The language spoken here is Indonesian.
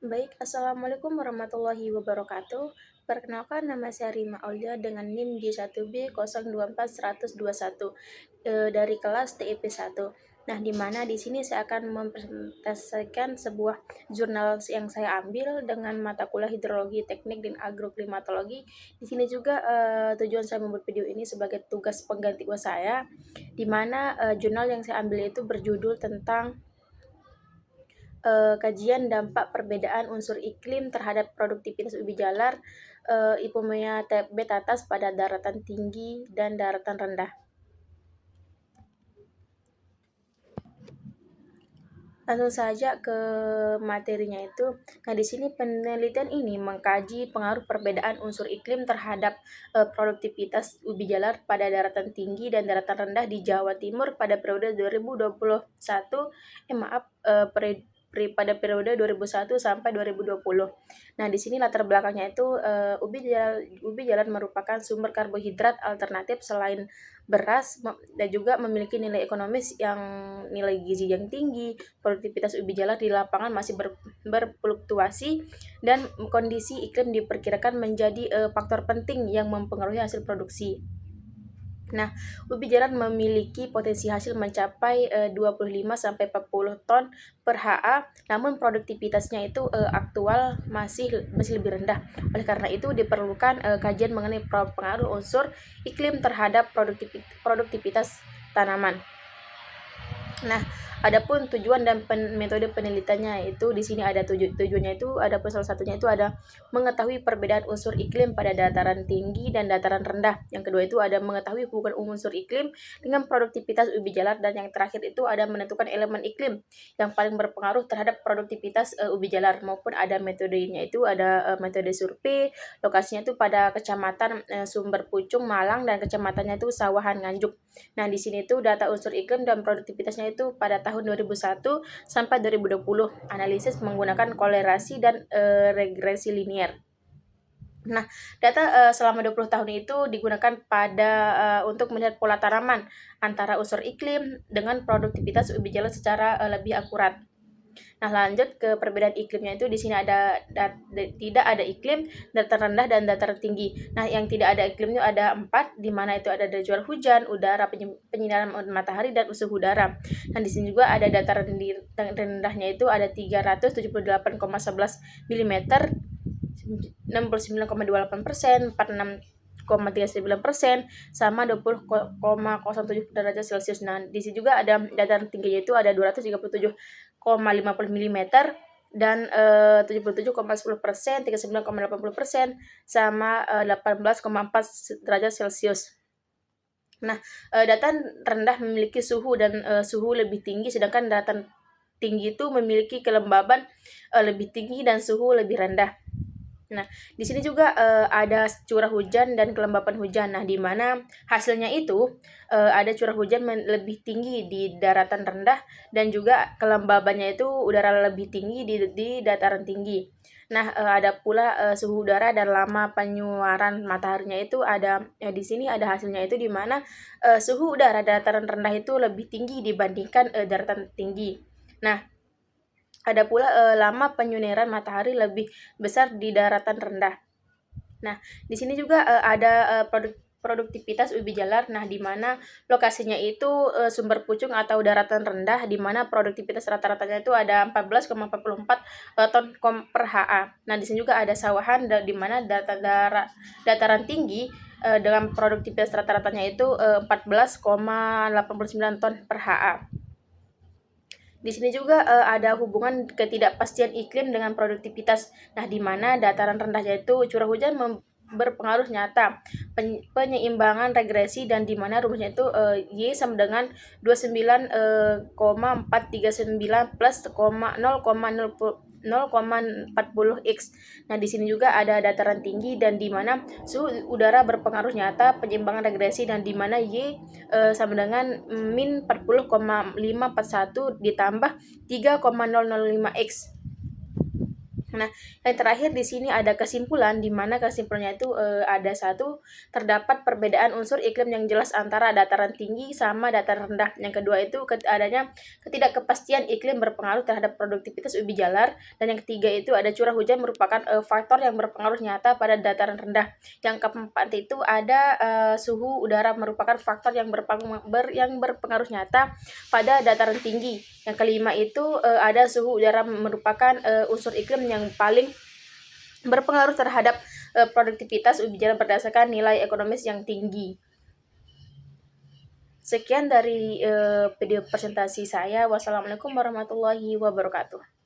Baik, Assalamualaikum warahmatullahi wabarakatuh. Perkenalkan, nama saya Rima Aulia dengan NIM J1B024121 dari kelas TIP 1. Nah, di mana di sini saya akan mempresentasikan sebuah jurnal yang saya ambil dengan mata kuliah Hidrologi Teknik dan Agroklimatologi. Di sini juga tujuan saya membuat video ini sebagai tugas pengganti uas saya, di mana jurnal yang saya ambil itu berjudul tentang kajian dampak perbedaan unsur iklim terhadap produktivitas ubi jalar Ipomea betatas pada daratan tinggi dan daratan rendah. Langsung saja ke materinya itu. Nah, di sini penelitian ini mengkaji pengaruh perbedaan unsur iklim terhadap produktivitas ubi jalar pada daratan tinggi dan daratan rendah di Jawa Timur pada periode 2021 pada periode 2001 sampai 2020. Nah, di sini latar belakangnya itu ubi jalar merupakan sumber karbohidrat alternatif selain beras dan juga memiliki nilai ekonomis yang nilai gizi yang tinggi. Produktivitas ubi jalar di lapangan masih berfluktuasi dan kondisi iklim diperkirakan menjadi faktor penting yang mempengaruhi hasil produksi. Nah, ubi jalar memiliki potensi hasil mencapai 25 sampai 40 ton per ha, namun produktivitasnya itu aktual masih lebih rendah. Oleh karena itu diperlukan kajian mengenai pengaruh unsur iklim terhadap produktivitas tanaman. Nah, adapun tujuan dan metode penelitiannya itu di sini ada tujuannya itu ada salah satunya itu ada mengetahui perbedaan unsur iklim pada dataran tinggi dan dataran rendah. Yang kedua itu ada mengetahui hubungan unsur iklim dengan produktivitas ubi jalar, dan yang terakhir itu ada menentukan elemen iklim yang paling berpengaruh terhadap produktivitas ubi jalar, maupun ada metodenya itu ada metode survei. Lokasinya itu pada Kecamatan Sumber Pucung Malang dan kecamatannya itu Sawahan Nganjuk. Nah, di sini tuh data unsur iklim dan produktivitasnya itu pada tahun 2001 sampai 2020. Analisis menggunakan kolerasi dan regresi linier. Nah, data selama 20 tahun itu digunakan untuk melihat pola tanaman antara unsur iklim dengan produktivitas ubi jalar secara lebih akurat. Nah, lanjut ke perbedaan iklimnya itu di sini tidak ada iklim, dataran rendah dan dataran tinggi. Nah, yang tidak ada iklimnya ada 4, di mana itu ada curah hujan, udara, penyinaran matahari, dan suhu udara. Nah, di sini juga ada dataran rendahnya itu ada 378,11 mm, 69,28%, 46,39%, sama 20,07 derajat Celcius. Nah, di sini juga ada dataran tingginya itu ada 237,50 mm dan 77,10%, 39,80%, sama 18,4 derajat Celcius. Nah, dataran rendah memiliki suhu lebih tinggi, sedangkan dataran tinggi itu memiliki kelembaban lebih tinggi dan suhu lebih rendah. Nah, di sini juga ada curah hujan dan kelembapan hujan. Nah, di mana hasilnya itu ada curah hujan lebih tinggi di daratan rendah dan juga kelembabannya itu udara lebih tinggi di dataran tinggi. Nah, ada pula suhu udara dan lama penyuaran mataharinya itu ada di sini ada hasilnya itu di mana suhu udara dataran rendah itu lebih tinggi dibandingkan daratan tinggi. Nah, ada pula lama penyinaran matahari lebih besar di daratan rendah. Nah, di sini juga ada produktivitas ubi jalar. Nah, di mana lokasinya itu Sumber Pucung atau daratan rendah, di mana produktivitas rata-ratanya itu ada 14,44 ton per ha. Nah, di sini juga ada Sawahan di mana dataran tinggi dengan produktivitas rata-ratanya itu 14,89 ton per ha. Di sini juga ada hubungan ketidakpastian iklim dengan produktivitas. Nah, di mana dataran rendahnya itu curah hujan berpengaruh nyata penyeimbangan regresi, dan di mana rumusnya itu Y sama dengan 29,439 plus 0,40 X. Nah, di sini juga ada dataran tinggi dan di mana suhu udara berpengaruh nyata penyeimbangan regresi, dan di mana Y sama dengan min 40,541 ditambah 3,005 X. Nah, yang terakhir di sini ada kesimpulan, di mana kesimpulannya itu ada satu, terdapat perbedaan unsur iklim yang jelas antara dataran tinggi sama dataran rendah. Yang kedua itu adanya ketidakkepastian iklim berpengaruh terhadap produktivitas ubi jalar. Dan yang ketiga itu ada curah hujan merupakan faktor yang berpengaruh nyata pada dataran rendah. Yang keempat itu ada suhu udara merupakan faktor yang berpengaruh nyata pada dataran tinggi. Yang kelima itu ada suhu udara merupakan unsur iklim yang paling berpengaruh terhadap produktivitas ubi jalar berdasarkan nilai ekonomis yang tinggi. Sekian dari video presentasi saya. Wassalamualaikum warahmatullahi wabarakatuh.